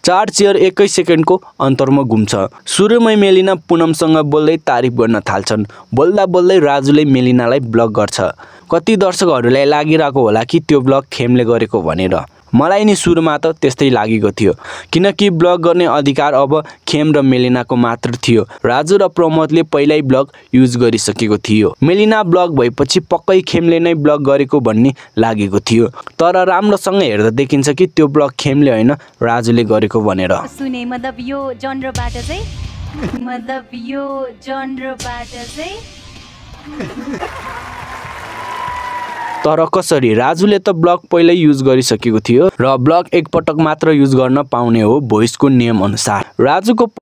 चार चेयर एकै सेकेन्डको अन्तरमा घुम्छ। सुरुमै मेलिना पुनमसँग बोल्दै तारिफ गर्न थाल्छन्। बोल्दा बोल्दै राजुले मेलिनालाई ब्लक गर्छ। कति दर्शकहरूलाई लागिरहेको होला कि त्यो ब्लक खेमले गरेको भनेर। मलाई नि सुरुमा त त्यस्तै लागेको थियो, किनकि ब्लक गर्ने अधिकार अब खेम र मेलिनाको मात्र थियो। राजु र प्रमोदले पहिल्यै ब्लक युज गरिसकेको थियो। मेलिना ब्लक भएपछि पक्कै खेमले नै ब्लक गरेको भन्ने लागेको थियो, तर राम्रोसँग हेर्दा देखिन्छ कि त्यो ब्लक खेमले होइन राजुले गरेको भनेर। सुने मतलब यो जनरबाट चाहिँ तर कसरी? राजुले त ब्लक पहिल्यै युज गरिसकेको थियो र ब्लक एकपटक मात्र युज गर्न पाउने हो भोइसको नियम अनुसार। राजुको